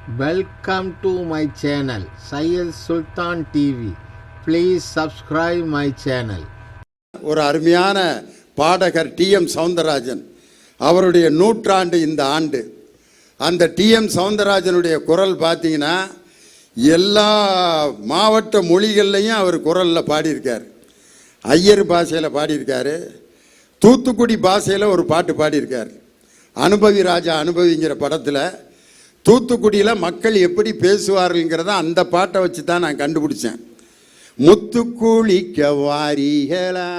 Welcome to my channel Syed Sultan TV. Please subscribe my channel. ஒரு அருமையான பாடகர் DM Soundararajan அவருடைய நூற்றாண்டு இந்த ஆண்டு. அந்த டிஎம் சௌந்தரராஜனுடைய குரல் பார்த்தீங்கன்னா எல்லா மாவட்ட மொழிகள்லையும் அவர் குரலில் பாடியிருக்கார். ஐயர் பாஷையில் பாடியிருக்காரு, தூத்துக்குடி பாஷையில் ஒரு பாட்டு பாடியிருக்கார். அனுபவி ராஜா அனுபவிங்கிற படத்தில் தூத்துக்குடியில் மக்கள் எப்படி பேசுவார்கள்ங்கிறத அந்த பாட்டை வச்சு தான் நான் கண்டுபிடிச்சேன். முத்துக்குளிக்க வாரிகளா.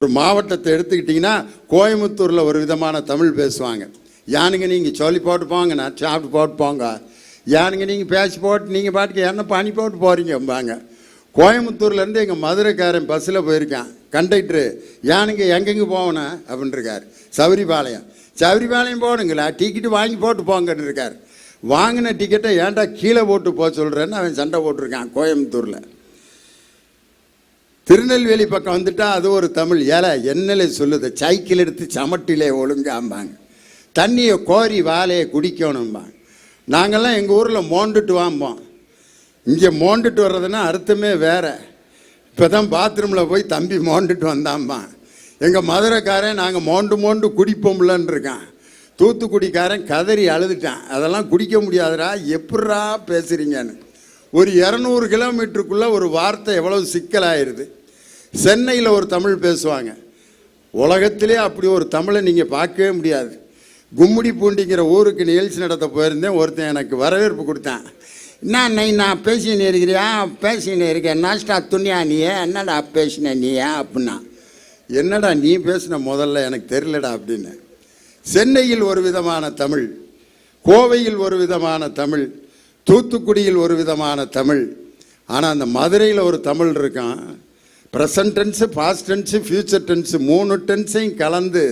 ஒரு மாவட்டத்தை எடுத்துக்கிட்டிங்கன்னா கோயம்புத்தூரில் ஒரு விதமான தமிழ் பேசுவாங்க. யானுங்க நீங்கள் சொல்லி போட்டு போங்க, நான் சாப்பிட்டு போட்டு போங்க, யானுங்க நீங்கள் பேசி போட்டு நீங்கள் பாட்டுக்கு என்ன பண்ணி போட்டு போகிறீங்கம்பாங்க. கோயம்புத்தூர்லேருந்து எங்கள் மதுரைக்காரன் பஸ்ஸில் போயிருக்கான். கண்டக்டரு யானுங்க எங்கெங்கே போகணும் அப்படின்ட்டுருக்கார். சபரிபாளையம் போகணுங்களா, டிக்கெட்டு வாங்கி போட்டு போங்கன்னு இருக்கார். வாங்கின டிக்கெட்டை ஏன்டா கீழே போட்டு போக சொல்கிறேன்னு அவன் சண்டை போட்டிருக்கான். கோயம்புத்தூரில் திருநெல்வேலி பக்கம் வந்துட்டா அது ஒரு தமிழ். என்னலே சொல்லுது, சைக்கிள் எடுத்து சமட்டிலே ஒழுங்காம்பாங்க, தண்ணியை கோரி வாழையை குடிக்கணும்பாங்க. நாங்கள்லாம் எங்கள் ஊரில் மோண்டுட்டு வாம்போம். இங்கே மோண்டுட்டு வர்றதுன்னா அர்த்தமே வேறு. இப்போ தான் பாத்ரூமில் போய் தம்பி மோண்டுட்டு வந்தாம்மா. எங்கள் மதுரைக்காரன் நாங்கள் மோண்டு குடிப்போம்லன்னு இருக்கான். தூத்துக்குடிக்காரன் கதறி அழுதுட்டான், அதெல்லாம் குடிக்க முடியாதுடா, எப்படா பேசுகிறீங்கன்னு. ஒரு 200 கிலோமீட்டருக்குள்ளே ஒரு வார்த்தை எவ்வளவு சிக்கலாயிருது. சென்னையில் ஒரு தமிழ் பேசுவாங்க, உலகத்திலே அப்படி ஒரு தமிழை நீங்கள் பார்க்கவே முடியாது. கும்முடி பூண்டிங்கிற ஊருக்கு நிகழ்ச்சி நடத்த போயிருந்தேன். ஒருத்தன் எனக்கு வரவேற்பு கொடுத்தான். நான் பேசினே இருக்கிறியா, பேசினே இருக்கேன், நாஸ்டா துணியா நீயே, என்னடா பேசின நீயா அப்படின்னா. என்னடா நீ பேசின முதல்ல எனக்கு தெரியலடா அப்படின்னு. சென்னையில் ஒரு விதமான தமிழ், கோவையில் ஒரு விதமான தமிழ், தூத்துக்குடியில் ஒரு விதமான தமிழ். ஆனால் அந்த மதுரையில் ஒரு தமிழ் இருக்கான். Present tense, past tense, future tense 3 டென்ஸையும் கலந்து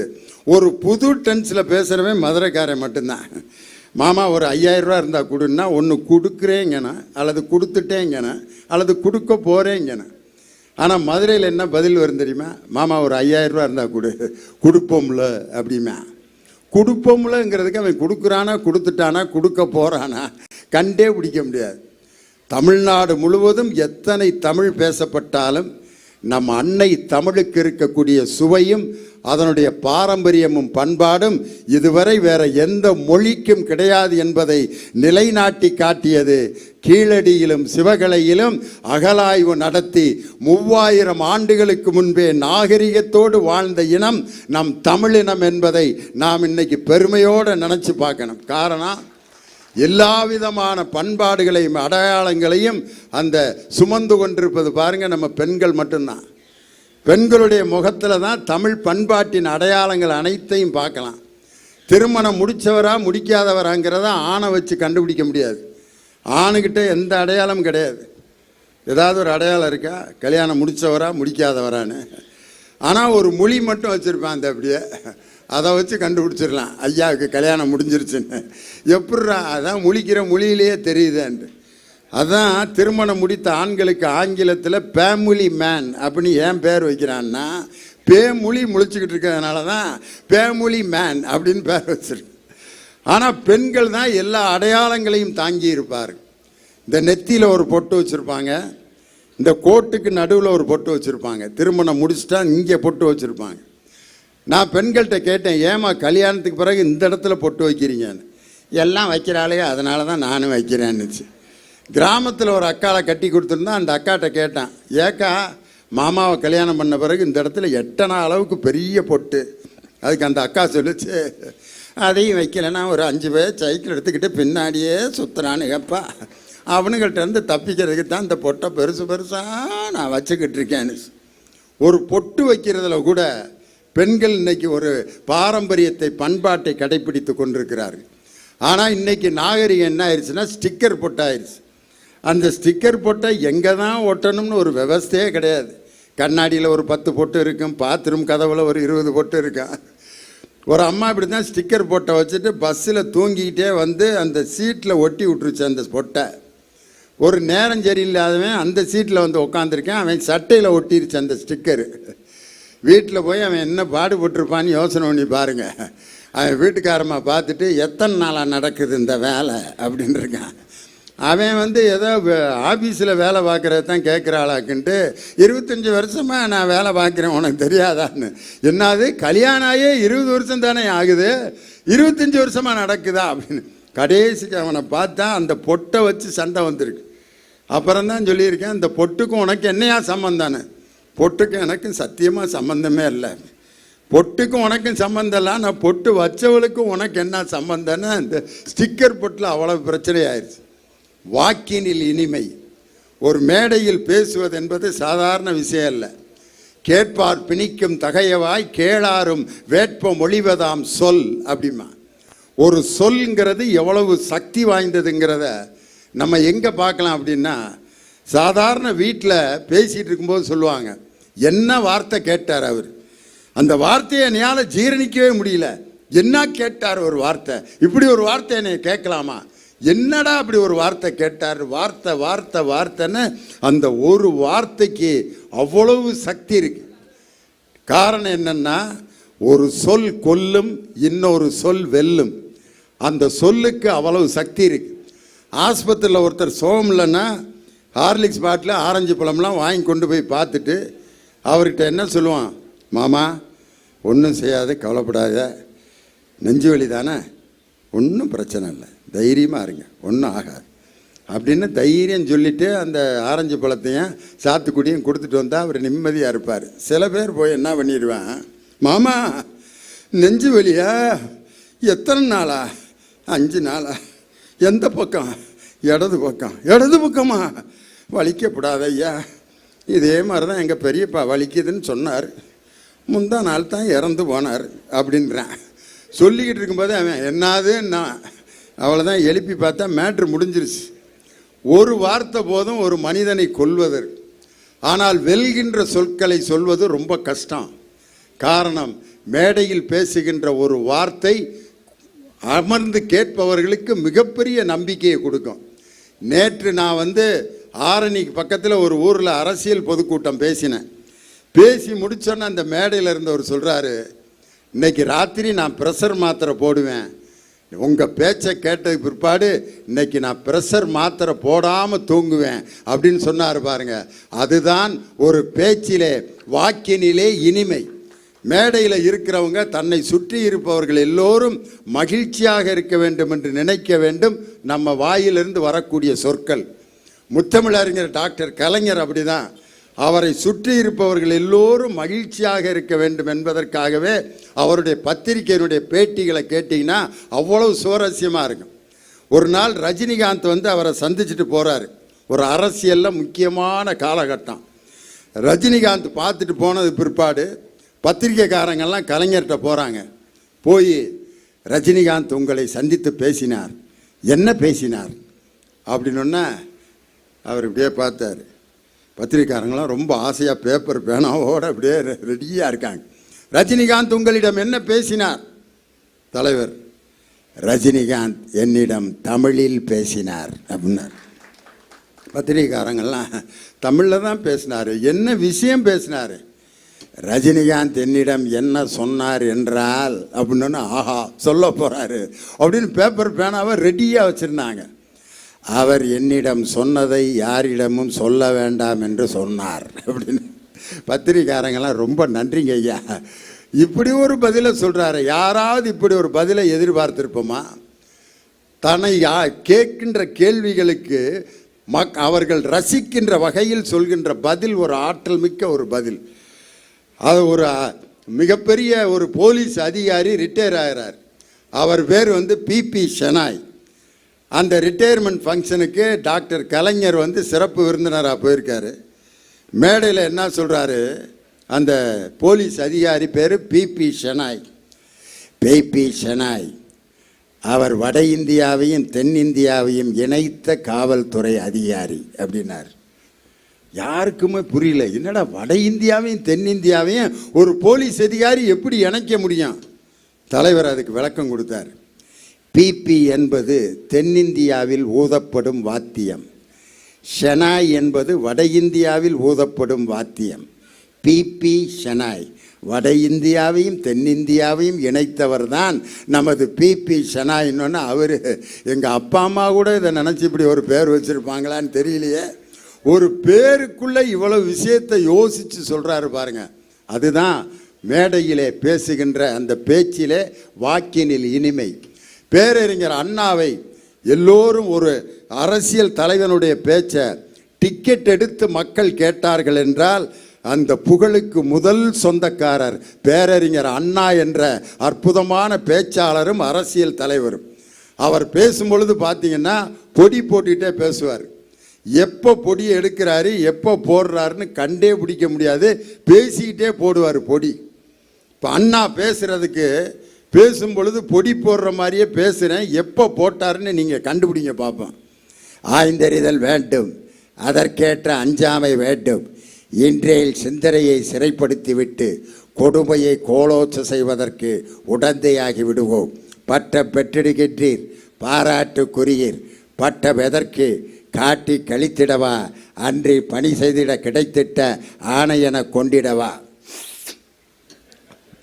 ஒரு புது டென்ஸில் பேசுகிறவன் மதுரைக்காரன் மட்டும்தான். மாமா ஒரு 5000 ரூபா இருந்தால் கொடுன்னா, ஒன்று கொடுக்குறேங்கண்ணா, அல்லது கொடுத்துட்டேங்கண்ணா, அல்லது கொடுக்க போகிறேங்கண்ணா. ஆனால் மதுரையில் என்ன பதில் வரும் தெரியுமா? மாமா ஒரு 5000 ரூபா இருந்தால் கொடுப்போம்ல அப்படிமா. கொடுப்போம்லங்கிறதுக்கு அவன் கொடுக்குறானா, கொடுத்துட்டானா, கொடுக்க போகிறானா கண்டே பிடிக்க முடியாது. தமிழ்நாடு முழுவதும் எத்தனை தமிழ் பேசப்பட்டாலும் நம் அன்னை தமிழுக்கு இருக்கக்கூடிய சுவையும் அதனுடைய பாரம்பரியமும் பண்பாடும் இதுவரை வேற எந்த மொழிக்கும் கிடையாது என்பதை நிலைநாட்டி காட்டியது. கீழடியிலும் சிவகலையிலும் அகலாய்வு நடத்தி 3000 ஆண்டுகளுக்கு முன்பே நாகரிகத்தோடு வாழ்ந்த இனம் நம் தமிழினம் என்பதை நாம் இன்னைக்கு பெருமையோடு நினச்சி பார்க்கணும். காரணம், எல்லா விதமான பண்பாடுகளையும் அடையாளங்களையும் அந்த சுமந்து கொண்டிருப்பது பாருங்க நம்ம பெண்கள் மட்டும்தான். பெண்களுடைய முகத்தில் தான் தமிழ் பண்பாட்டின் அடையாளங்கள் அனைத்தையும் பார்க்கலாம். திருமணம் முடித்தவரா முடிக்காதவராங்கிறத ஆணை வச்சு கண்டுபிடிக்க முடியாது. ஆணுக்கிட்ட எந்த அடையாளமும் கிடையாது. ஏதாவது ஒரு அடையாளம் இருக்கா, கல்யாணம் முடித்தவரா முடிக்காதவரான்னு. ஆனால் ஒரு மொழி மட்டும் வச்சுருப்பேன், அந்த அப்படியே அதை வச்சு கண்டுபிடிச்சிடலாம் ஐயாவுக்கு கல்யாணம் முடிஞ்சிருச்சுன்னு. எப்பட்றா, அதான் முழிக்கிற மொழியிலேயே தெரியுதுன்ட்டு. அதான் திருமணம் முடித்த ஆண்களுக்கு ஆங்கிலத்தில் ஃபேமிலி மேன் அப்படின்னு ஏன் பேர் வைக்கிறான்னா, பேமொழி முழிச்சுக்கிட்டு இருக்கிறதுனால தான் ஃபேமிலி மேன் அப்படின்னு பேர் வச்சிருக்கு. ஆனால் பெண்கள் தான் எல்லா அடையாளங்களையும் தாங்கி இருப்பார். இந்த நெத்தியில் ஒரு பொட்டு வச்சுருப்பாங்க, இந்த கோட்டுக்கு நடுவில் ஒரு பொட்டு வச்சுருப்பாங்க, திருமணம் முடிச்சுட்டா இங்கே பொட்டு வச்சுருப்பாங்க. நான் பெண்கள்கிட்ட கேட்டேன், ஏமா கல்யாணத்துக்கு பிறகு இந்த இடத்துல பொட்டு வைக்கிறீங்கன்னு. எல்லாம் வைக்கிறாளே அதனால தான் நானும் வைக்கிறேன்னுச்சு. கிராமத்தில் ஒரு அக்காவை கட்டி கொடுத்துருந்தா அந்த அக்காட்ட கேட்டேன், ஏக்கா மாமாவை கல்யாணம் பண்ண பிறகு இந்த இடத்துல எட்டனா அளவுக்கு பெரிய பொட்டு. அதுக்கு அந்த அக்கா சொல்லிச்சு, அதையும் வைக்கலைன்னா ஒரு 5 பேர் சைக்கிள் எடுத்துக்கிட்டு பின்னாடியே சுற்றுறான்னு கேப்பா, அவனுங்கள்ட்ட இருந்து தப்பிக்கிறதுக்கு தான் இந்த பொட்டை பெருசாக நான் வச்சுக்கிட்டு இருக்கேன்னு. ஒரு பொட்டு வைக்கிறதுல கூட பெண்கள் இன்னைக்கு ஒரு பாரம்பரியத்தை பண்பாட்டை கடைப்பிடித்து கொண்டிருக்கிறார்கள். ஆனால் இன்னைக்கு நாகரிகம் என்ன ஆயிடுச்சுன்னா ஸ்டிக்கர் பொட்டாயிருச்சு. அந்த ஸ்டிக்கர் பொட்டை எங்கே தான் ஒட்டணும்னு ஒரு விவஸ்தையே கிடையாது. கண்ணாடியில் ஒரு 10 பொட்டு இருக்கும், பாத்ரூம் கதவுல ஒரு 20 பொட்டு இருக்கும். ஒரு அம்மா இப்படி தான் ஸ்டிக்கர் பொட்டை வச்சுட்டு பஸ்ஸில் தூங்கிக்கிட்டே வந்து அந்த சீட்டில் ஒட்டி விட்டுருச்சு அந்த பொட்டை. ஒரு நேரம் சரியில்லாதவன் அந்த சீட்டில் வந்து உட்காந்துருக்கேன், அவன் சட்டையில் ஒட்டிருச்சு அந்த ஸ்டிக்கரு. வீட்டில் போய் அவன் என்ன பாடுபட்டிருப்பான்னு யோசனை பண்ணி பாருங்கள். அவன் வீட்டுக்காரம்மா பார்த்துட்டு எத்தனை நாளாக நடக்குது இந்த வேலை அப்படின்னு இருக்கான். அவன் ஏதோ ஆஃபீஸில் வேலை பார்க்குறது தான் கேட்குறாளாக்குன்ட்டு 25 வருஷமாக நான் வேலை பார்க்குறேன் உனக்கு தெரியாதான்னு. என்னது கல்யாணம் ஆகி 20 வருஷம் தானே ஆகுது, 25 வருஷமாக நடக்குதா அப்படின்னு. கடைசிக்கு அவனை பார்த்தா அந்த பொட்டை வச்சு சண்டை வந்திருக்கு. அப்புறம்தான் சொல்லியிருக்கேன், இந்த பொட்டுக்கும் உனக்கு என்னையா சம்மந்தானே. பொட்டுக்கும் எனக்கும் சத்தியமாக சம்மந்தமே இல்லை. பொட்டுக்கும் உனக்கும் சம்மந்தம் இல்லை, நான் பொட்டு வச்சவளுக்கும் உனக்கு என்ன சம்மந்தம்னு இந்த ஸ்டிக்கர் பொட்டில் அவ்வளோ பிரச்சனை ஆயிடுச்சு. வாக்கினில் இனிமை. ஒரு மேடையில் பேசுவது என்பது சாதாரண விஷயம் இல்லை. கேட்பார் பிணிக்கும் தகையவாய் கேளாரும் வேட்ப மொழிவதாம் சொல் அப்படிமா. ஒரு சொல்ங்கிறது எவ்வளவு சக்தி வாய்ந்ததுங்கிறத நம்ம எங்கே பார்க்கலாம் அப்படின்னா, சாதாரண வீட்டில் பேசிகிட்டு இருக்கும்போது சொல்லுவாங்க, என்ன வார்த்தை கேட்டார் அவர், அந்த வார்த்தையை என்னால் ஜீரணிக்கவே முடியல, என்ன கேட்டார் ஒரு வார்த்தை, இப்படி ஒரு வார்த்தை என்னை கேட்கலாமா, என்னடா அப்படி ஒரு வார்த்தை கேட்டார், வார்த்தை வார்த்தை வார்த்தைன்னு அந்த ஒரு வார்த்தைக்கு அவ்வளவு சக்தி இருக்கு. காரணம் என்னன்னா, ஒரு சொல் கொல்லும், இன்னொரு சொல் வெல்லும். அந்த சொல்லுக்கு அவ்வளவு சக்தி இருக்கு. ஆஸ்பத்திரியில் ஒருத்தர் சோகம் இல்லைன்னா ஹார்லிக்ஸ் பாட்டில் ஆரஞ்சு பழம்லாம் வாங்கி கொண்டு போய் பார்த்துட்டு அவர்கிட்ட என்ன சொல்லுவான், மாமா ஒன்றும் செய்யாத, கவலைப்படாத, நெஞ்சு வலி தானே, ஒன்றும் பிரச்சனை இல்லை, தைரியமாக இருங்க, ஒன்றும் ஆகாது அப்படின்னு தைரியம் சொல்லிவிட்டு அந்த ஆரஞ்சு பழத்தையும் சாத்துக்குடியும் கொடுத்துட்டு வந்தால் அவர் நிம்மதியாக இருப்பார். சில பேர் போய் என்ன பண்ணிடுவேன், மாமா நெஞ்சு வலியா, எத்தனை நாளா, 5 நாளா, எந்த பக்கம், இடது பக்கம், இடது பக்கமா, வலிக்கப்படாத ஐயா, இதே மாதிரி தான் எங்கள் பெரியப்பா வலிக்குதுன்னு சொன்னார், முந்தா நாள் தான் இறந்து போனார் அப்படின்றான். சொல்லிக்கிட்டு இருக்கும்போது அவன் என்னதுன்னா அவ்வளோதான், எழுப்பி பார்த்தா மேட்ரு முடிஞ்சிருச்சு. ஒரு வார்த்தை போதும் ஒரு மனிதனை கொல்வதற்கு. ஆனால் வெல்கின்ற சொற்களை சொல்வது ரொம்ப கஷ்டம். காரணம், மேடையில் பேசுகின்ற ஒரு வார்த்தை அமர்ந்து கேட்பவர்களுக்கு மிகப்பெரிய நம்பிக்கையை கொடுக்கும். நேற்று நான் ஆரணிக்கு பக்கத்தில் ஒரு ஊரில் அரசியல் பொதுக்கூட்டம் பேசினேன். பேசி முடிச்சோன்னே அந்த மேடையில் இருந்தவர் சொல்கிறாரு, இன்னைக்கு ராத்திரி நான் ப்ரெஷர் மாத்திரை போடுவேன், உங்கள் பேச்சை கேட்டதுக்கு பிற்பாடு இன்னைக்கு நான் ப்ரெஷர் மாத்திரை போடாமல் தூங்குவேன் அப்படின்னு சொன்னார் பாருங்க. அதுதான் ஒரு பேச்சிலே வாக்கினிலே இனிமை. மேடையில் இருக்கிறவங்க தன்னை சுற்றி இருப்பவர்கள் எல்லோரும் மகிழ்ச்சியாக இருக்க வேண்டும் என்று நினைக்க வேண்டும். நம்ம வாயிலிருந்து வரக்கூடிய சொற்கள். முத்தமிழறிஞர் டாக்டர் கலைஞர் அப்படிதான். அவரை சுற்றி இருப்பவர்கள் எல்லோரும் மகிழ்ச்சியாக இருக்க வேண்டும் என்பதற்காகவே அவருடைய பத்திரிகையினுடைய பேட்டிகளை கேட்டிங்கன்னா அவ்வளவு சுவாரஸ்யமாக இருக்கும். ஒரு நாள் ரஜினிகாந்த் அவரை சந்திச்சுட்டு போகிறாரு. ஒரு அரசியலில் முக்கியமான காலகட்டம். ரஜினிகாந்த் பார்த்துட்டு போனது பிற்பாடு பத்திரிகைக்காரங்கள்லாம் கலைஞர்கிட்ட போகிறாங்க. போய் ரஜினிகாந்த் உங்களை சந்தித்து பேசினார், என்ன பேசினார் அப்படின்னா அவர் இப்படியே பார்த்தார். பத்திரிகைக்காரங்களாம் ரொம்ப ஆசையாக பேப்பர் பேனாவோடு அப்படியே ரெடியாக இருக்காங்க. ரஜினிகாந்த் உங்களிடம் என்ன பேசினார்? தலைவர், ரஜினிகாந்த் என்னிடம் தமிழில் பேசினார் அப்படின்னார். பத்திரிகைக்காரங்கள்லாம் தமிழில் தான் பேசினார், என்ன விஷயம் பேசினார்? ரஜினிகாந்த் என்னிடம் என்ன சொன்னார் என்றால் அப்படின்னு, ஆஹா சொல்ல போகிறாரு அப்படின்னு பேப்பர் பேனாவை ரெடியாக வச்சுருந்தாங்க. அவர் என்னிடம் சொன்னதை யாரிடமும் சொல்ல வேண்டாம் என்று சொன்னார் அப்படின்னு. பத்திரிக்காரங்கெல்லாம் ரொம்ப நன்றிங்க ஐயா, இப்படி ஒரு பதிலை சொல்கிறாரு. யாராவது இப்படி ஒரு பதிலை எதிர்பார்த்திருப்போமா? தன்னை கேட்கின்ற கேள்விகளுக்கு அவர்கள் ரசிக்கின்ற வகையில் சொல்கின்ற பதில் ஒரு ஆற்றல் மிக்க ஒரு பதில். அது ஒரு மிகப்பெரிய ஒரு போலீஸ் அதிகாரி ரிட்டையர் ஆகிறார். அவர் பேர் பிபி ஷெனாய். அந்த ரிட்டையர்மெண்ட் ஃபங்க்ஷனுக்கு டாக்டர் கலைஞர் சிறப்பு விருந்தினராக போயிருக்காரு. மேடையில் என்ன சொல்கிறாரு, அந்த போலீஸ் அதிகாரி பேர் பிபி ஷெனாய். பிபி ஷெனாய் அவர் வட இந்தியாவையும் தென்னிந்தியாவையும் இணைத்த காவல்துறை அதிகாரி அப்படின்னார். யாருக்குமே புரியல, என்னடா வட இந்தியாவையும் தென்னிந்தியாவையும் ஒரு போலீஸ் அதிகாரி எப்படி இணைக்க முடியும்? தலைவர் அதுக்கு விளக்கம் கொடுத்தார். பிபி என்பது தென்னிந்தியாவில் ஊதப்படும் வாத்தியம், ஷெனாய் என்பது வட இந்தியாவில் ஊதப்படும் வாத்தியம். பிபி ஷெனாய் வட இந்தியாவையும் தென்னிந்தியாவையும் இணைத்தவர் தான் நமது பிபி ஷனாயின்னு. அவர் எங்கள் அப்பா அம்மா கூட இதை நினச்சி இப்படி ஒரு பேர் வச்சுருப்பாங்களான்னு தெரியலையே. ஒரு பேருக்குள்ளே இவ்வளவு விஷயத்தை யோசித்து சொல்கிறாரு பாருங்க. அதுதான் மேடையிலே பேசுகின்ற அந்த பேச்சிலே வாக்கினில் இனிமை. பேரறிஞர் அண்ணாவை எல்லோரும் ஒரு அரசியல் தலைவனுடைய பேச்சை டிக்கெட் எடுத்து மக்கள் கேட்டார்கள் என்றால் அந்த புகழுக்கு முதல் சொந்தக்காரர் பேரறிஞர் அண்ணா என்ற அற்புதமான பேச்சாளரும் அரசியல் தலைவரும். அவர் பேசும்பொழுது பார்த்தீங்கன்னா பொடி போட்டுக்கிட்டே பேசுவார். எப்போ பொடியை எடுக்கிறாரு எப்போ போடுறாருன்னு கண்டே பிடிக்க முடியாது, பேசிக்கிட்டே போடுவார் பொடி. இப்போ அண்ணா பேசுகிறதுக்கு பேசும்பொழுது பொடி போடுற மாதிரியே பேசுகிறேன், எப்போ போட்டாருன்னு நீங்கள் கண்டுபிடிங்க பார்ப்போம். ஆய்ந்தறிதல் வேண்டும், அதற்கேற்ற அஞ்சாமை வேண்டும். இன்றைய சிந்தனையை சிறைப்படுத்திவிட்டு கொடுமையை கோலோச்ச செய்வதற்கு உடந்தையாகி விடுவோம். பட்டம் பெற்றிடுகின்றீர், பாராட்டுக்குரியீர். பட்டம் எதற்கு? காட்டி கழித்திடவா, அன்றி பணி செய்திட கிடைத்திட்ட ஆணையென கொண்டிடவா?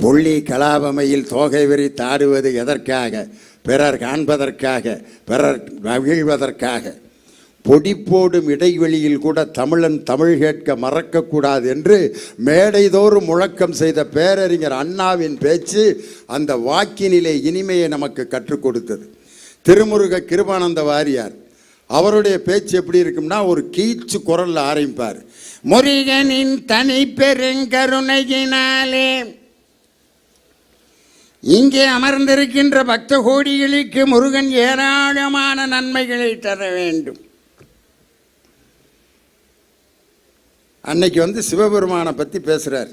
புள்ளி கலாபமையில் தோகை விரித்து ஆடுவது எதற்காக? பிறர் காண்பதற்காக, பிறர் மகிழ்வதற்காக. பொடி போடும் இடைவெளியில் கூட தமிழன் தமிழ் கேட்க மறக்கக்கூடாது என்று மேடைதோறும் முழக்கம் செய்த பேரறிஞர் அண்ணாவின் பேச்சு அந்த வாக்கினிலே இனிமையை நமக்கு கற்றுக் கொடுத்தது. திருமுருக கிருபானந்த வாரியார் அவருடைய பேச்சு எப்படி இருக்கும்னா ஒரு கீச்சு குரல்ல ஆரம்பிப்பார். முருகனின் தனி பெருங்கருணையினாலே இங்கே அமர்ந்திருக்கின்ற பக்த கோடிகளுக்கு முருகன் ஏராளமான நன்மைகளை தர வேண்டும். அன்னைக்கு சிவபெருமானை பற்றி பேசுகிறார்.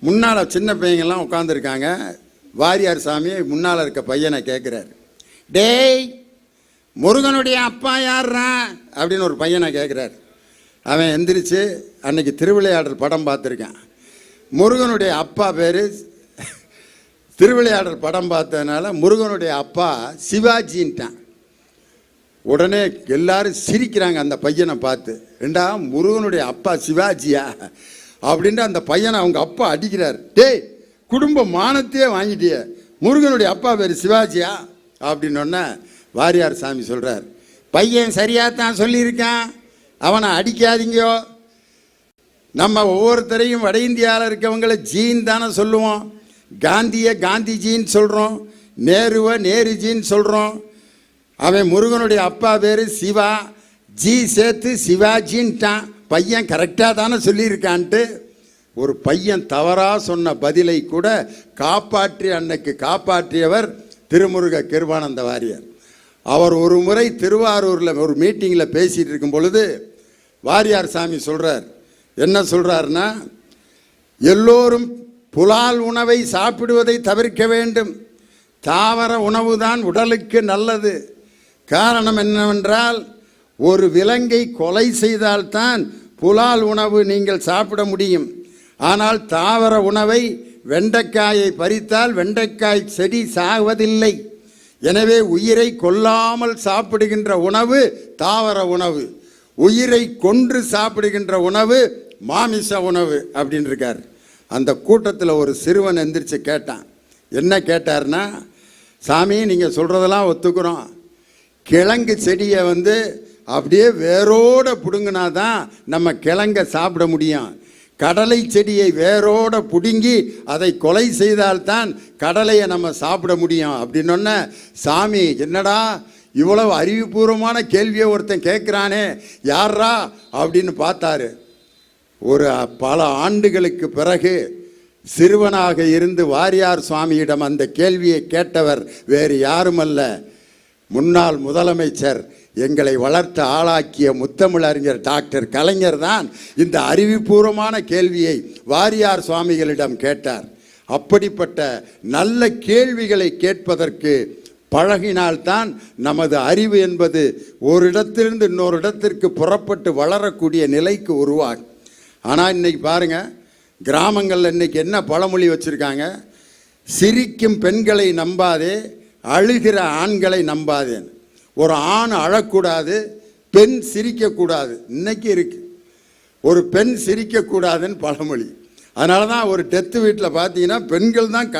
முன்னால் சின்ன பையங்கள்லாம் உட்காந்துருக்காங்க. வாரியார் சாமி முன்னால் இருக்க பையனை கேட்குறார், டேய் முருகனுடைய அப்பா யார்ரா அப்படின்னு ஒரு பையனை கேட்குறார். அவன் எந்திரிச்சு அன்னைக்கு திருவிளையாடல் படம் பார்த்துருக்கான். முருகனுடைய அப்பா பேர், திருவிளையாடல் படம் பார்த்ததுனால முருகனுடைய அப்பா சிவாஜின்ட்டான். உடனே எல்லாரும் சிரிக்கிறாங்க அந்த பையனை பார்த்து. ஏண்டா முருகனுடைய அப்பா சிவாஜியா அப்படின்ட்டு அந்த பையனை அவங்க அப்பா அடிக்கிறார். டேய் குடும்ப மானத்தையே வாங்கிட்டிய, முருகனுடைய அப்பா பேர் சிவாஜியா அப்படின்னொன்னே வாரியார் சாமி சொல்கிறார், பையன் சரியாகத்தான் சொல்லியிருக்கான், அவனை அடிக்காதீங்கோ. நம்ம ஒவ்வொருத்தரையும் வட இந்தியாவில் இருக்கவங்கள ஜீன் தானே சொல்லுவோம், காந்தியை காந்திஜின்னு சொல்கிறோம், நேருவை நேருஜின்னு சொல்கிறோம். அவன் முருகனுடைய அப்பா பேர் சிவா, ஜி சேர்த்து சிவாஜின்ட்டான். பையன் கரெக்டாக தானே சொல்லியிருக்கான்ட்டு ஒரு பையன் தவறாக சொன்ன பதிலை கூட அன்னைக்கு காப்பாற்றியவர் திருமுருக கிருபானந்த வாரியார். அவர் ஒரு முறை திருவாரூரில் ஒரு மீட்டிங்கில் பேசிகிட்டு இருக்கும் பொழுது வாரியார் சாமி சொல்கிறார், என்ன சொல்கிறாருன்னா, எல்லோரும் புலால் உணவை சாப்பிடுவதை தவிர்க்க வேண்டும், தாவர உணவு தான் உடலுக்கு நல்லது. காரணம் என்னவென்றால் ஒரு விலங்கை கொலை செய்தால்தான் புலால் உணவு நீங்கள் சாப்பிட முடியும். ஆனால் தாவர உணவை, வெண்டைக்காயை பறித்தால் வெண்டைக்காய் செடி சாவதில்லை. எனவே உயிரை கொல்லாமல் சாப்பிடுகின்ற உணவு தாவர உணவு, உயிரை கொன்று சாப்பிடுகின்ற உணவு மாமிச உணவு அப்படின்னு இருக்கார். அந்த கூட்டத்தில் ஒரு சிறுவன் எந்திரிச்சு கேட்டான். என்ன கேட்டார்னா, சாமி நீங்கள் சொல்கிறதெல்லாம் ஒத்துக்கிறோம், கிழங்கு செடியை அப்படியே வேரோட பிடுங்கினா தான் நம்ம கிழங்கை சாப்பிட முடியும். கடலை செடியை வேரோட பிடுங்கி அதை கொலை செய்தால்தான் கடலையை நம்ம சாப்பிட முடியும் அப்படின்னொன்ன, சாமி என்னடா இவ்வளவு அறிவுபூர்வமான கேள்வியை ஒருத்தன் கேட்குறானே யாரா அப்படின்னு பார்த்தாரு. ஒரு பல ஆண்டுகளுக்கு பிறகு சிறுவனாக இருந்து வாரியார் சுவாமியிடம் அந்த கேள்வியை கேட்டவர் வேறு யாருமல்ல, முன்னாள் முதலமைச்சர், எங்களை வளர்த்து ஆளாக்கிய முத்தமிழறிஞர் டாக்டர் கலைஞர் தான் இந்த அறிவுபூர்வமான கேள்வியை வாரியார் சுவாமிகளிடம் கேட்டார். அப்படிப்பட்ட நல்ல கேள்விகளை கேட்பதற்கு பழகினால்தான் நமது அறிவு என்பது ஒரு இடத்திலிருந்து இன்னொரு இடத்திற்கு புறப்பட்டு வளரக்கூடிய நிலைக்கு உருவாகும். ஆனால் இன்னைக்கு பாருங்க, கிராமங்களில் இன்னைக்கு என்ன பழமொழி வச்சுருக்காங்க, சிரிக்கும் பெண்களை நம்பாதே, அழுகிற ஆண்களை நம்பாதேன். ஒரு ஆண் அழக்கூடாது, பெண் சிரிக்கக்கூடாது. இன்னைக்கு இருக்கு, ஒரு பெண் சிரிக்கக்கூடாதுன்னு பழமொழி. அதனால தான் ஒரு டெத்து வீட்டில் பார்த்தீங்கன்னா பெண்கள் தான்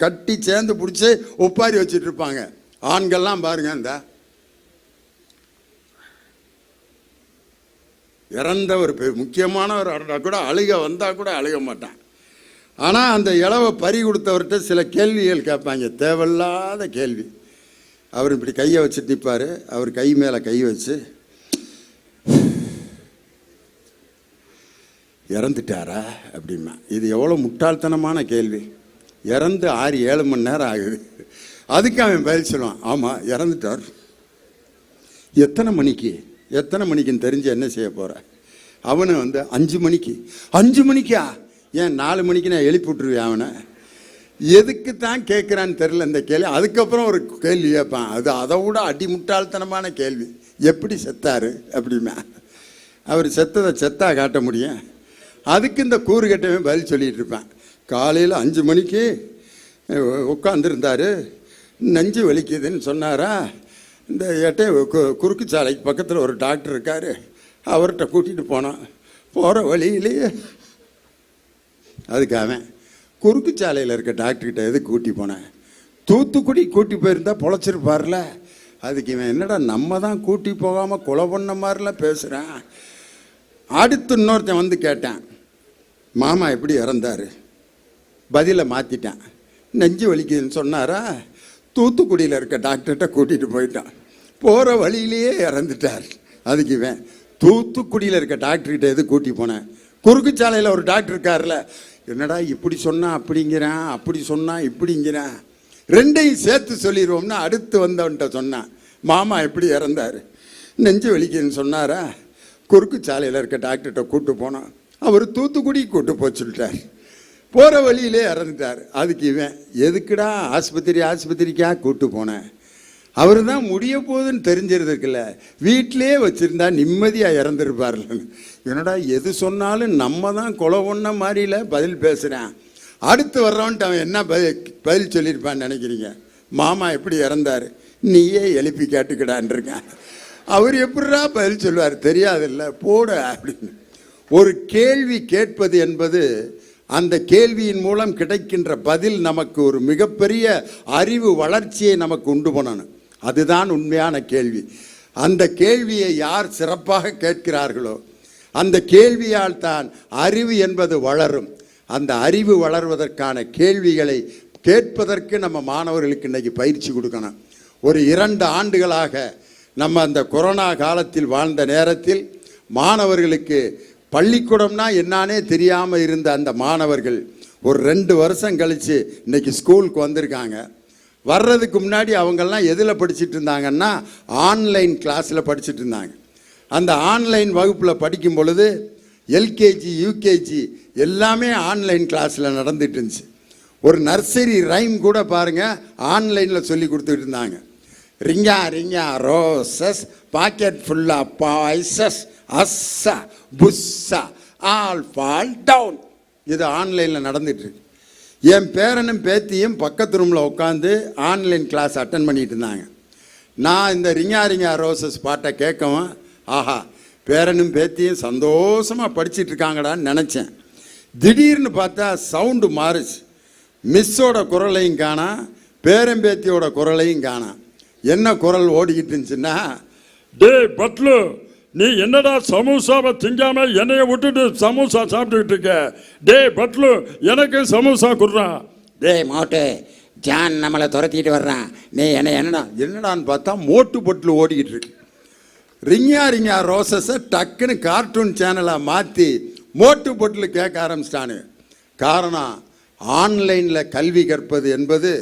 கட்டி சேர்ந்து பிடிச்சி ஒப்பாரி வச்சுட்டு இருப்பாங்க. ஆண்கள்லாம் பாருங்க, இந்த இறந்த ஒரு முக்கியமானவர் கூட அழுக வந்தால் கூட அழுக மாட்டான். ஆனால் அந்த இளவை பறி கொடுத்தவர்கிட்ட சில கேள்விகள் கேட்பாங்க, தேவையில்லாத கேள்வி. அவர் இப்படி கையை வச்சுட்டு நிற்பார். அவர் கை மேலே கை வச்சு, இறந்துட்டாரா அப்படிமா. இது எவ்வளோ முட்டாள்தனமான கேள்வி. இறந்து 6-7 மணி நேரம் ஆகுது. அதுக்கு அவன் பதில் சொல்லுவான், ஆமாம் இறந்துட்டார். எத்தனை மணிக்குன்னு தெரிஞ்சு என்ன செய்ய போகிற? அவனு 5 மணிக்கு. 5 மணிக்கா? ஏன் 4 மணிக்கு நான் எழுப்பி விட்டுருவேன் அவனை. எதுக்கு தான் கேட்குறான்னு தெரில இந்த கேள்வி. அதுக்கப்புறம் ஒரு கேள்வி கேட்பான், அது அதை விட அடிமுட்டாள்தனமான கேள்வி. எப்படி செத்தாரு அப்படிமா. அவர் செத்ததை செத்தா காட்ட முடியும்? அதுக்கு இந்த கூறு கட்டவே பதில் சொல்லிகிட்டு இருப்பேன். காலையில் 5 மணிக்கு உட்காந்துருந்தார், நெஞ்சு வலிக்குதுன்னு சொன்னாரா. இந்த குறுக்கு சாலைக்கு பக்கத்தில் ஒரு டாக்டர் இருக்கார், அவர்கிட்ட கூட்டிகிட்டு போனான். போகிற வழியிலேயே அதுக்காக குறுக்கு சாலையில் இருக்க டாக்டர்கிட்ட எதுக்கு கூட்டி போனேன்? தூத்துக்குடி கூட்டி போயிருந்தா பொழைச்சிருப்பார்ல. அதுக்கு இவன் என்னடா நம்ம தான் கூட்டி போகாமல் கொலை பண்ண மாதிரிலாம் பேசுகிறான். அடுத்து இன்னொருத்தன் வந்து கேட்டான், மாமா எப்படி இறந்தார்? பதிலை மாற்றிட்டான். நெஞ்சு வலிக்குதுன்னு சொன்னாரா. தூத்துக்குடியில் இருக்க டாக்டர்கிட்ட கூட்டிகிட்டு போயிட்டான். போகிற வழியிலேயே இறந்துட்டார். அதுக்கு இவன் தூத்துக்குடியில் இருக்க டாக்டர்கிட்ட எது கூட்டி போனேன்? குறுக்கு சாலையில் ஒரு டாக்டர் இருக்கார்ல. என்னடா இப்படி சொன்னால் அப்படிங்கிறான், அப்படி சொன்னால் இப்படிங்கிறான். ரெண்டையும் சேர்த்து சொல்லிடுவோம்னா அடுத்து வந்தவன்கிட்ட சொன்னான், மாமா எப்படி இறந்தார்? நெஞ்சு வலிக்குதுன்னு சொன்னாரா. குறுக்கு சாலையில் இருக்க டாக்டர்கிட்ட கூப்பிட்டு போனான். அவர் தூத்துக்குடி கூப்பிட்டு போய் சொல்லிட்டார். போகிற வழியிலே இறந்துட்டார். அதுக்கு இவன் எதுக்குடா ஆஸ்பத்திரிக்கா கூப்பிட்டு போனேன்? அவர் தான் முடிய போகுதுன்னு தெரிஞ்சிருக்குல்ல, வீட்டிலே வச்சுருந்தா நிம்மதியாக இறந்துருப்பார்ல. என்னடா எது சொன்னாலும் நம்ம தான் கொலை பண்ண மாதிரில பதில் பேசுகிறேன். அடுத்து வர்றவன்ட்டு அவன் என்ன பதில் சொல்லியிருப்பான்னு நினைக்கிறீங்க? மாமா எப்படி இறந்தார்? நீயே எழுப்பி கேட்டுக்கிடான் இருக்கான். அவர் எப்படிடா பதில் சொல்லுவார்? தெரியாதில்ல, போட அப்படின்னு. ஒரு கேள்வி கேட்பது என்பது அந்த கேள்வியின் மூலம் கிடைக்கின்ற பதில் நமக்கு ஒரு மிகப்பெரிய அறிவு வளர்ச்சியை நமக்கு உண்டு பண்ணணும். அதுதான் உண்மையான கேள்வி. அந்த கேள்வியை யார் சிறப்பாக கேட்கிறார்களோ அந்த கேள்வியால் தான் அறிவு என்பது வளரும். அந்த அறிவு வளர்வதற்கான கேள்விகளை கேட்பதற்கு நம்ம மாணவர்களுக்கு இன்றைக்கி பயிற்சி கொடுக்கணும். ஒரு 2 ஆண்டுகளாக நம்ம அந்த கொரோனா காலத்தில் வாழ்ந்த நேரத்தில் மாணவர்களுக்கு பள்ளிக்கூடம்னா என்னானே தெரியாமல் இருந்த அந்த மாணவர்கள் ஒரு 2 வருஷம் கழித்து இன்றைக்கி ஸ்கூலுக்கு வந்திருக்காங்க. வர்றதுக்கு முன்னாடி அவங்கெல்லாம் எதில் படிச்சுட்டு இருந்தாங்கன்னா ஆன்லைன் கிளாஸில் படிச்சுட்டு இருந்தாங்க. அந்த ஆன்லைன் வகுப்பில் படிக்கும் பொழுது எல்கேஜி யூகேஜி எல்லாமே ஆன்லைன் கிளாஸில் நடந்துட்டு இருந்துச்சு. ஒரு நர்சரி ரைம் கூட பாருங்கள் ஆன்லைனில் சொல்லி கொடுத்துட்டு இருந்தாங்க. ரிங்கா ரிங்கா ரோசஸ் பாக்கெட் ஃபுல்லாக பாய்சஸ் அஸ்ஸா புஸ்ஸா ஆல் ஃபால் டவுன். இது ஆன்லைனில் நடந்துட்டுருக்கு. என் பேரனும் பேத்தியும் பக்கத்து ரூமில் உட்காந்து ஆன்லைன் கிளாஸ் அட்டன் பண்ணிட்டு இருந்தாங்க. நான் இந்த ரிங்கா ரிங்கா ரோசஸ் பாட்டை கேட்கவும், ஆஹா பேரனும் பேத்தியும் சந்தோஷமாக படிச்சுட்டு இருக்காங்கடான்னு நினச்சேன். திடீர்னு பார்த்தா சவுண்டு மாறுச்சு. மிஸ்ஸோட குரலையும் காணா, பேரம்பேத்தியோட குரலையும் காணா. என்ன குரல் ஓடிக்கிட்டு இருந்துச்சுன்னா, டே பட்லு, நீ என்னடா சமோசாவை திங்காம என்னைய விட்டுட்டு சமோசா சாப்பிட்டுக்கிட்டு இருக்க? டே பட்லு, எனக்கு சமோசா கொடுறான். டே மோட்டு, ஜான் நம்மளை துரத்திட்டு வர்றான், நீ என்னடான்னு பார்த்தா மோட்டு பொட்டில் ஓடிக்கிட்டு இருக்கு. ரிங்கா ரிங்கா ரோசஸை டக்குன்னு கார்ட்டூன் சேனலாக மாற்றி மோட்டு பொட்டில் கேட்க ஆரம்பிச்சிட்டானு. காரணம், ஆன்லைனில் கல்வி கற்பது என்பது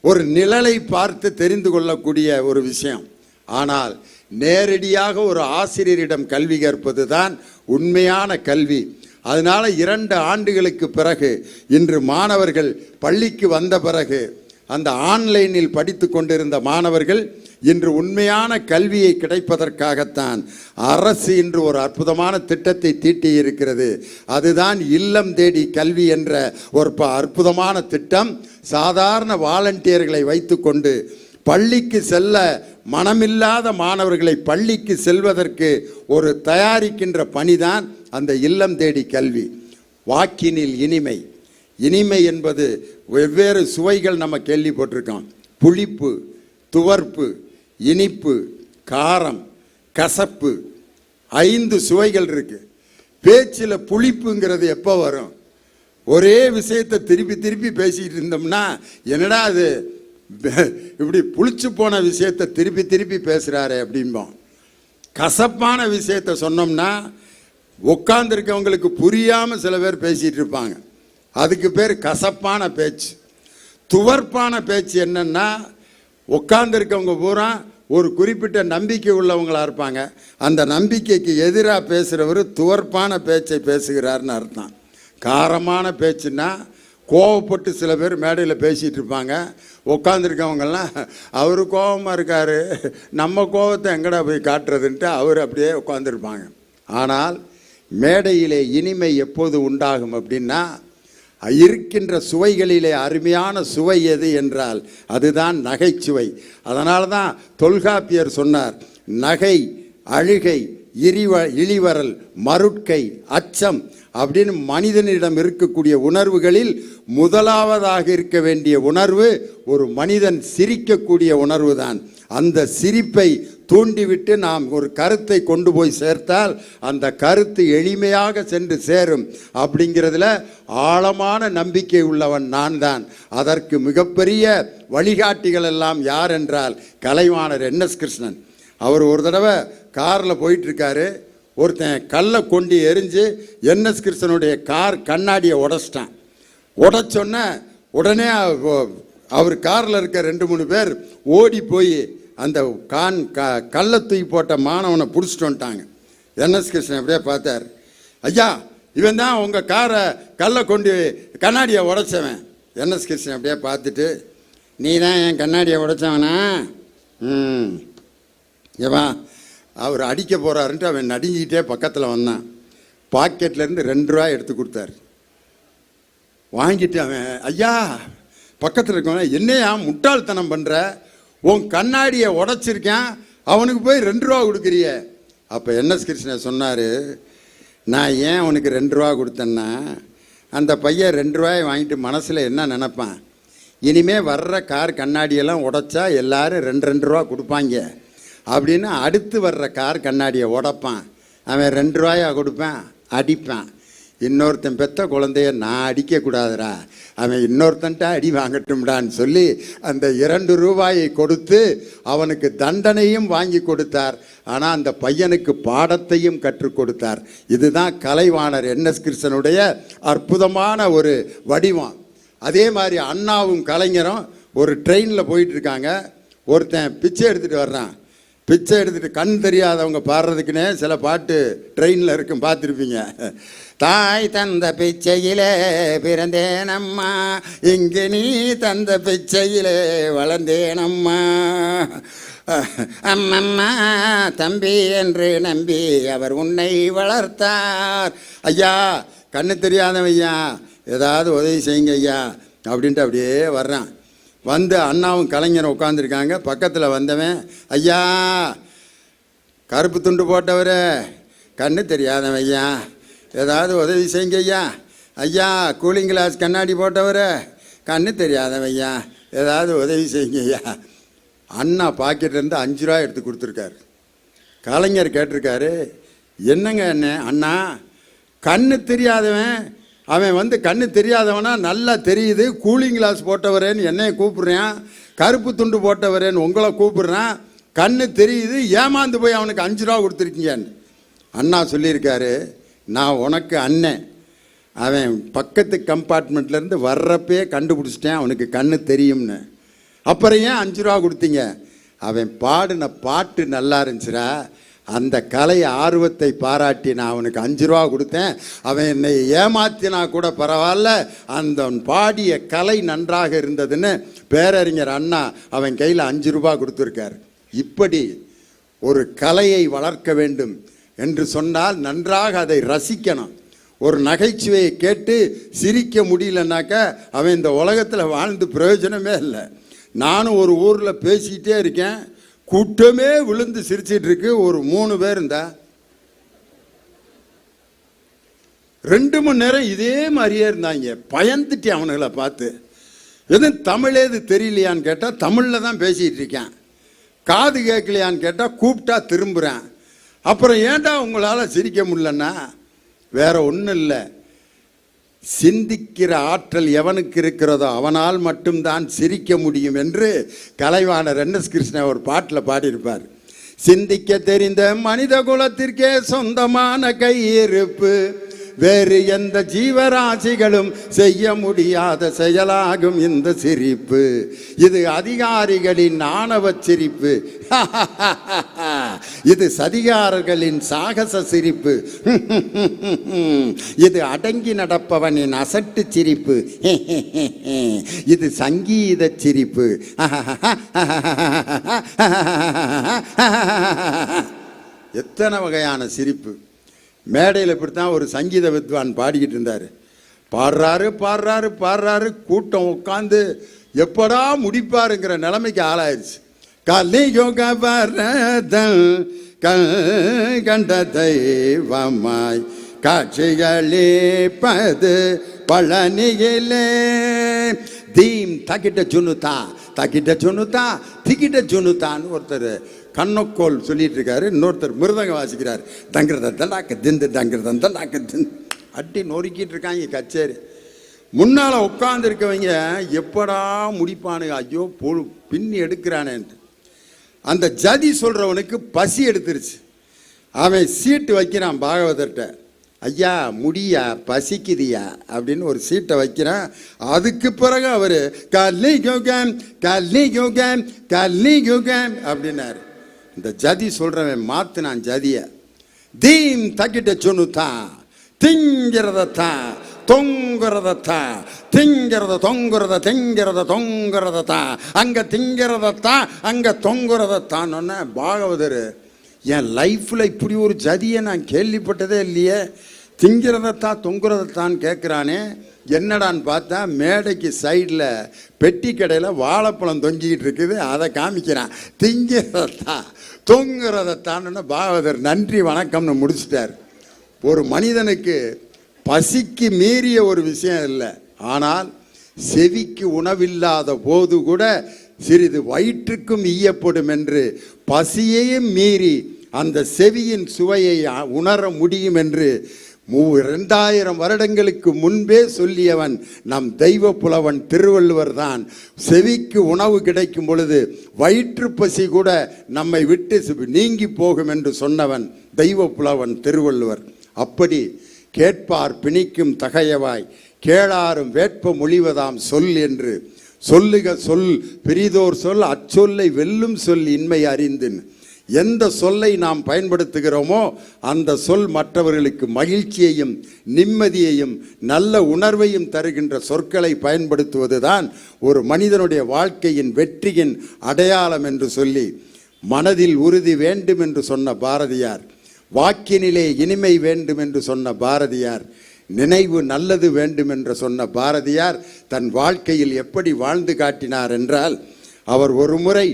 ஒரு நிழலை பார்த்து தெரிந்து கொள்ளக்கூடிய ஒரு விஷயம். ஆனால் நேரடியாக ஒரு ஆசிரியரிடம் கல்வி கற்பது தான் உண்மையான கல்வி. அதனால் 2 ஆண்டுகளுக்கு பிறகு இன்று மாணவர்கள் பள்ளிக்கு வந்த பிறகு அந்த ஆன்லைனில் படித்து கொண்டிருந்த மாணவர்கள் இன்று உண்மையான கல்வியை கிடைப்பதற்காகத்தான் அரசு இன்று ஒரு அற்புதமான திட்டத்தை தீட்டி இருக்கிறது. அதுதான் இல்லம் தேடி கல்வி என்ற ஒரு அற்புதமான திட்டம். சாதாரண வாலண்டியர்களை வைத்துக்கொண்டு பள்ளிக்கு செல்ல மனமில்லாத மாணவர்களை பள்ளிக்கு செல்வதற்கு ஒரு தயாரிக்கின்ற பணிதான் அந்த இல்லம் தேடி கல்வி. வாக்கினில் இனிமை. இனிமை என்பது வெவ்வேறு சுவைகள் நம்ம கேள்விப்பட்டிருக்கோம். புளிப்பு, துவர்ப்பு, இனிப்பு, காரம், கசப்பு, 5 சுவைகள் இருக்கு. பேச்சில் புளிப்புங்கிறது எப்போ வரும்? ஒரே விஷயத்தை திருப்பி திருப்பி பேசிக்கிட்டு இருந்தோம்னா, என்னடா அது இப்படி புளிச்சு போன விஷயத்தை திருப்பி திருப்பி பேசுகிறாரு அப்படிம்போம். கசப்பான விஷயத்தை சொன்னோம்னா உட்காந்துருக்கவங்களுக்கு புரியாமல் சில பேர் பேசிகிட்டு இருப்பாங்க. அதுக்கு பேர் கசப்பான பேச்சு. துவர்ப்பான பேச்சு என்னன்னா, உட்காந்துருக்கவங்க பூரா ஒரு குறிப்பிட்ட நம்பிக்கை உள்ளவங்களாக இருப்பாங்க. அந்த நம்பிக்கைக்கு எதிராக பேசுகிறவர் துவர்ப்பான பேச்சை பேசுகிறார்னு அர்த்தம். காரமான பேச்சுன்னா கோவப்பட்டு சில பேர் மேடையில் பேசிகிட்டு இருப்பாங்க. உட்காந்துருக்கவங்கெல்லாம் அவர் கோபமாக இருக்கார், நம்ம கோபத்தை எங்கடா போய் காட்டுறதுன்ட்டு அவர் அப்படியே உட்காந்துருப்பாங்க. ஆனால் மேடையிலே இனிமை எப்போது உண்டாகும் அப்படின்னா, இருக்கின்ற சுவைகளிலே அருமையான சுவை எது என்றால் அதுதான் நகைச்சுவை. அதனால தான் தொல்காப்பியர் சொன்னார், நகை, அழுகை, இழிவரல், மருட்கை, அச்சம் அப்படின்னு மனிதனிடம் இருக்கக்கூடிய உணர்வுகளில் முதலாவதாக இருக்க வேண்டிய உணர்வு ஒரு மனிதன் சிரிக்கக்கூடிய உணர்வு தான். அந்த சிரிப்பை தூண்டிவிட்டு நாம் ஒரு கருத்தை கொண்டு போய் சேர்த்தால் அந்த கருத்து எளிமையாக சென்று சேரும் அப்படிங்கிறதுல ஆழமான நம்பிக்கை உள்ளவன் நான் தான். அதற்கு மிகப்பெரிய வழிகாட்டிகள் எல்லாம் யார் என்றால் கலைவாணர் NS கிருஷ்ணன். அவர் ஒரு தடவை காரில் போயிட்டுருக்காரு, ஒருத்தன் கல்லை கொண்டு எரிஞ்சு NS கிருஷ்ணனுடைய கார் கண்ணாடியை உடைச்சிட்டான். உடைச்சோன்ன உடனே அவர் காரில் இருக்க 2-3 பேர் ஓடி போய் அந்த கல்லை தூக்கி போட்ட மாணவனை பிடிச்சிட்டு வந்துட்டாங்க. NS கிருஷ்ணன் அப்படியே பார்த்தார், ஐயா இவன் தான் உங்கள் காரை கல்லை கொண்டு கண்ணாடியை உடைச்சவன். NS கிருஷ்ணன் அப்படியே பார்த்துட்டு, நீ தான் என் கண்ணாடியை உடைச்சவனா? ஏவா அவர் அடிக்க போகிறாருன்ட்டு அவன் நடுங்கிட்டே பக்கத்தில் வந்தான். பாக்கெட்லேருந்து 2 ரூபாய் எடுத்து கொடுத்தாரு. வாங்கிட்டு அவன், ஐயா பக்கத்தில் இருக்கவன், என்னையா முட்டாள்தனம் பண்ணுற, உன் கண்ணாடியை உடைச்சிருக்கேன், அவனுக்கு போய் 2 ரூபா கொடுக்குறிய. அப்போ NS கிருஷ்ணன் சொன்னார், நான் ஏன் அவனுக்கு 2 ரூபா கொடுத்தேன்னா, அந்த பையன் 2 ரூபாயை வாங்கிட்டு மனசில் என்ன நினைப்பான், இனிமேல் வர்ற கார் கண்ணாடியெல்லாம் உடைச்சா எல்லாரும் 2 ரூபா கொடுப்பாங்க அப்படின்னு அடுத்து வர்ற கார் கண்ணாடியை உடைப்பான். அவன் 2 ரூபாயா கொடுப்பான், அடிப்பான். இன்னொருத்தன் பெற்ற குழந்தைய நான் அடிக்கக்கூடாதுரா, அவன் இன்னொருத்தன்ட்ட அடி வாங்கட்டும்டான்னு சொல்லி அந்த 2 ரூபாயை கொடுத்து அவனுக்கு தண்டனையும் வாங்கி கொடுத்தார். ஆனால் அந்த பையனுக்கு பாடத்தையும் கற்றுக் கொடுத்தார். இதுதான் கலைவாணர் NS கிருஷ்ணனுடைய அற்புதமான ஒரு வடிவம். அதே மாதிரி அண்ணாவும் கலைஞரும் ஒரு ட்ரெயினில் போயிட்டுருக்காங்க. ஒருத்தன் பிச்சை எடுத்துகிட்டு வர்றான். பிச்சை எடுத்துகிட்டு கண் தெரியாதவங்க பாடுறதுக்குன்னே சில பாட்டு ட்ரெயினில் இருக்கும், பார்த்துருப்பீங்க. தாய் தந்த பிச்சையிலே பிறந்தேனம்மா, இங்கு நீ தந்த பிச்சையிலே வளர்ந்தேனம்மா, அம்மம்மா தம்பி என்று நம்பி அவர் உன்னை வளர்த்தார். ஐயா கண்ணு தெரியாதவன் ஐயா, ஏதாவது உதவி செய்யுங்க ஐயா அப்படின்ட்டு அப்படியே வர்றான். வந்து அண்ணாவும் கலைஞரும் உட்காந்துருக்காங்க. பக்கத்தில் வந்தவன், ஐயா கருப்பு துண்டு போட்டவர், கண்ணு தெரியாதவன் ஐயா, ஏதாவது உதவி செய்யுங்க ஐயா. ஐயா கூலிங் கிளாஸ் கண்ணாடி போட்டவர், கண்ணு தெரியாதவன் ஐயா, ஏதாவது உதவி செய்யுங்க ஐயா. அண்ணா பாக்கெட்லேருந்து 5 ரூபா எடுத்து கொடுத்துருக்காரு. கலைஞர் கேட்டிருக்காரு, என்னங்க அண்ணா கண்ணு தெரியாதவன், அவன் வந்து கண்ணு தெரியாதவனா நல்லா தெரியுது, கூலிங் கிளாஸ் போட்டவரேன்னு என்னையை கூப்பிட்றேன், கருப்பு துண்டு போட்டவரேன்னு உங்களை கூப்பிட்றான், கண்ணு தெரியுது, ஏமாந்து போய் அவனுக்கு 5 ரூபா கொடுத்துருக்கீங்கன்னு. அண்ணா சொல்லியிருக்காரு, நான் உனக்கு அண்ணன், அவன் பக்கத்து கம்பார்ட்மெண்ட்லேருந்து வர்றப்பே கண்டுபிடிச்சிட்டேன் அவனுக்கு கண்ணு தெரியும்னு, அப்புறம் ஏன் 5 ரூபா கொடுத்தீங்க? அவன் பாடின பாட்டு நல்லா இருந்துச்சுரா, அந்த கலை ஆர்வத்தை பாராட்டி நான் அவனுக்கு 5 ரூபா கொடுத்தேன், அவன் என்னை ஏமாத்தினா கூட பரவாயில்ல, அந்த பாடிய கலை நன்றாக இருந்ததுன்னு பேரறிஞர் அண்ணா அவன் கையில் 5 ரூபா கொடுத்துருக்கார். இப்படி ஒரு கலையை வளர்க்க வேண்டும் என்று சொன்னால் நன்றாக அதை ரசிக்கணும். ஒரு நகைச்சுவையை கேட்டு சிரிக்க முடியலன்னாக்கா அவன் இந்த உலகத்தில் வாழ்ந்து பிரயோஜனமே இல்லை. நானும் ஒரு ஊரில் பேசிக்கிட்டே இருக்கேன், கூட்டமே விழுந்து சிரிச்சிட்டு இருக்கு. ஒரு 3 பேர் இருந்தா 2 மணி நேரம் இதே மாதிரியே இருந்தாங்க. பயந்துட்டு அவனுங்களை பார்த்து எதுவும் தமிழேது தெரியலையான்னு கேட்டால் தமிழில் தான் பேசிகிட்டு இருக்கேன். காது கேட்கலையான்னு கேட்டால் கூப்பிட்டா திரும்புகிறேன். அப்புறம் ஏன்டா உங்களால் சிரிக்க முடியலன்னா வேற ஒன்றும் இல்லை, சிந்திக்கிற ஆற்றல் எவனுக்கு இருக்கிறதோ அவனால் மட்டும்தான் சிரிக்க முடியும் என்று கலைவாணர் NS கிருஷ்ணன் ஒரு பாட்டில் பாடியிருப்பார். சிந்திக்க தெரிந்த மனித குலத்திற்கே சொந்தமான கையிருப்பு வேறு எந்த ஜீவராசிகளும் செய்ய முடியாத செயலாகும் இந்த சிரிப்பு. இது அதிகாரிகளின் ஆணவ சிரிப்பு, இது சதிகாரர்களின் சாகச சிரிப்பு, இது அடங்கி நடப்பவனின் அசட்டு சிரிப்பு, இது சங்கீத சிரிப்பு. எத்தனை வகையான சிரிப்பு. மேடையில் இப்படித்தான் ஒரு சங்கீத வித்வான் பாடிக்கிட்டு இருந்தார். பாடுறாரு கூட்டம் உட்காந்து எப்படா முடிப்பாருங்கிற நிலைமைக்கு ஆளாயிருச்சு. கலியுக வரதன் கண்ட தெய்வமாய் காட்சிகளேப்பது பழனியிலே தீம் தகிட்ட சுனுதா திகிட்ட சுனுதான்னு ஒருத்தர் கண்ணக்கோல் சொல்லிட்டு இருக்காரு. இன்னொருத்தர் மிருதங்க வாசிக்கிறார். தங்கிறதாக்க திந்து அட்டி நொறுக்கிட்டு இருக்காங்க கச்சேரி. முன்னால் உட்காந்துருக்கவங்க எப்படா முடிப்பானுங்க, ஐயோ பின்னி எடுக்கிறானேன்ட்டு. அந்த ஜதி சொல்கிறவனுக்கு பசி எடுத்துருச்சு. அவன் சீட்டு வைக்கிறான் பாகவதர்கிட்ட, ஐயா முடியா பசிக்குதியா அப்படின்னு ஒரு சீட்டை வைக்கிறான். அதுக்கு பிறகு அவர் கல்லி யோகம் அப்படின்னாரு. இந்த ஜதி சொல்றவன் மாத்தினான் ஜதிய. தீம் தகிட்ட சொன்னுதா திங்கிறதா தொங்குறதா திங்கிறத அங்க திங்கிறதா அங்க தொங்குறதான்னு பாகவதர், என் லைஃப்ல இப்படி ஒரு ஜதியை நான் கேள்விப்பட்டதே இல்லையே, திங்கிறதத்தான் தொங்குறதத்தான் கேட்குறானே. என்னடான்னு பார்த்தா மேடைக்கு சைடில் பெட்டி கடையில் வாழைப்பழம் தொங்கிக்கிட்டு இருக்குது, அதை காமிக்கிறான். திங்கிறதத்தா தொங்குறதத்தான்னு பாகவதர் நன்றி வணக்கம்னு முடிச்சிட்டார். ஒரு மனிதனுக்கு பசிக்கு மீறிய ஒரு விஷயம் இல்லை, ஆனால் செவிக்கு உணவில்லாத போது கூட சிறிது வயிற்றுக்கும் ஈயப்படும் என்று பசியையும் மீறி அந்த செவியின் சுவையை உணர முடியும் என்று 2000 வருடங்களுக்கு முன்பே சொல்லியவன் நம் தெய்வ புலவன் திருவள்ளுவர் தான். செவிக்கு உணவு கிடைக்கும் பொழுது வயிற்று பசி கூட நம்மை விட்டு நீங்கி போகும் என்று சொன்னவன் தெய்வ புலவன் திருவள்ளுவர். அப்படி கேட்பார் பிணிக்கும் தகையவாய் கேளாரும் வேட்ப மொழிவதாம் சொல் என்று சொல்லுக சொல் பெரிதோர் சொல் அச்சொல்லை வெல்லும் சொல் இன்மை அறிந்தின். எந்த சொல்லை நாம் பயன்படுத்துகிறோமோ அந்த சொல் மற்றவர்களுக்கு மகிழ்ச்சியையும் நிம்மதியையும் நல்ல உணர்வையும் தருகின்ற சொற்களை பயன்படுத்துவதுதான் ஒரு மனிதனுடைய வாழ்க்கையின் வெற்றியின் அடையாளம் என்று சொல்லி, மனதில் உறுதி வேண்டும் என்று சொன்ன பாரதியார், வாக்கினிலே இனிமை வேண்டும் என்று சொன்ன பாரதியார், நினைவு நல்லது வேண்டும் என்று சொன்ன பாரதியார் தன் வாழ்க்கையில் எப்படி வாழ்ந்து காட்டினார் என்றால், அவர் ஒரு முறை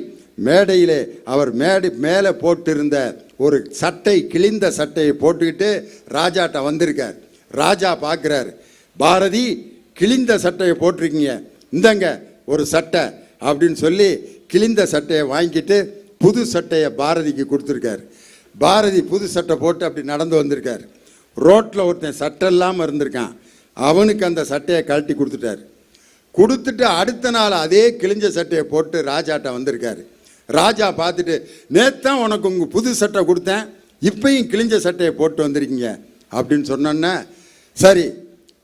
மேடையிலே அவர் மேலே போட்டிருந்த ஒரு சட்டை, கிழிந்த சட்டையை போட்டுக்கிட்டு ராஜாட்ட வந்திருக்கார். ராஜா பார்க்குறார், பாரதி கிழிந்த சட்டையை போட்டிருக்கீங்க, இந்தங்க ஒரு சட்டை அப்படின்னு சொல்லி கிழிந்த சட்டையை வாங்கிட்டு புது சட்டையை பாரதிக்கு கொடுத்துருக்கார். பாரதி புது சட்டை போட்டு அப்படி நடந்து வந்திருக்கார். ரோட்டில் ஒருத்தன் சட்டை இல்லாமல் இருந்திருக்கான், அவனுக்கு அந்த சட்டையை கழட்டி கொடுத்துட்டார். கொடுத்துட்டு அடுத்த நாள் அதே கிழிஞ்ச சட்டையை போட்டு ராஜாட்ட வந்திருக்காரு. ராஜா பார்த்துட்டு, நேத்தான் உனக்கு உங்கள் புது சட்டை கொடுத்தேன், இப்பையும் கிழிஞ்ச சட்டையை போட்டு வந்திருக்கீங்க அப்படின்னு சொன்னோன்னே, சரி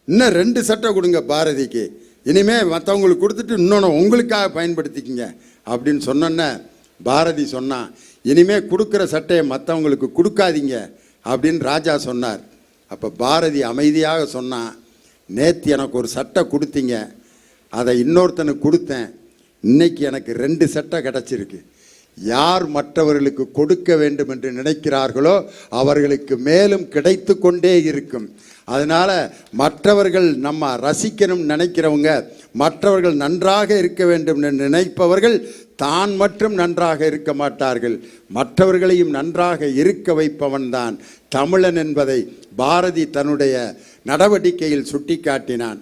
இன்னும் 2 சட்டை கொடுங்க பாரதிக்கு, இனிமேல் மற்றவங்களுக்கு கொடுத்துட்டு இன்னொன்று உங்களுக்காக பயன்படுத்திக்கிங்க அப்படின்னு சொன்னோன்னே, பாரதி சொன்னான், இனிமேல் கொடுக்குற சட்டையை மற்றவங்களுக்கு கொடுக்காதீங்க அப்படின்னு ராஜா சொன்னார். அப்போ பாரதி அமைதியாக சொன்னான், நேற்று எனக்கு ஒரு சட்டை கொடுத்தீங்க, அதை இன்னொருத்தனுக்கு கொடுத்தேன், இன்னைக்கு எனக்கு 2 சட்டை கிடச்சிருக்கு. யார் மற்றவர்களுக்கு கொடுக்க வேண்டும் என்று நினைக்கிறார்களோ அவர்களுக்கு மேலும் கிடைத்து கொண்டே இருக்கும். அதனால் மற்றவர்கள் நம்ம ரசிக்கணும் நினைக்கிறவங்க, மற்றவர்கள் நன்றாக இருக்க வேண்டும் என்று நினைப்பவர்கள் தான் மட்டும் நன்றாக இருக்க மாட்டார்கள், மற்றவர்களையும் நன்றாக இருக்க வைப்பவன் தான் தமிழன் என்பதை பாரதி தன்னுடைய நடவடிக்கையில் சுட்டிக்காட்டினான்.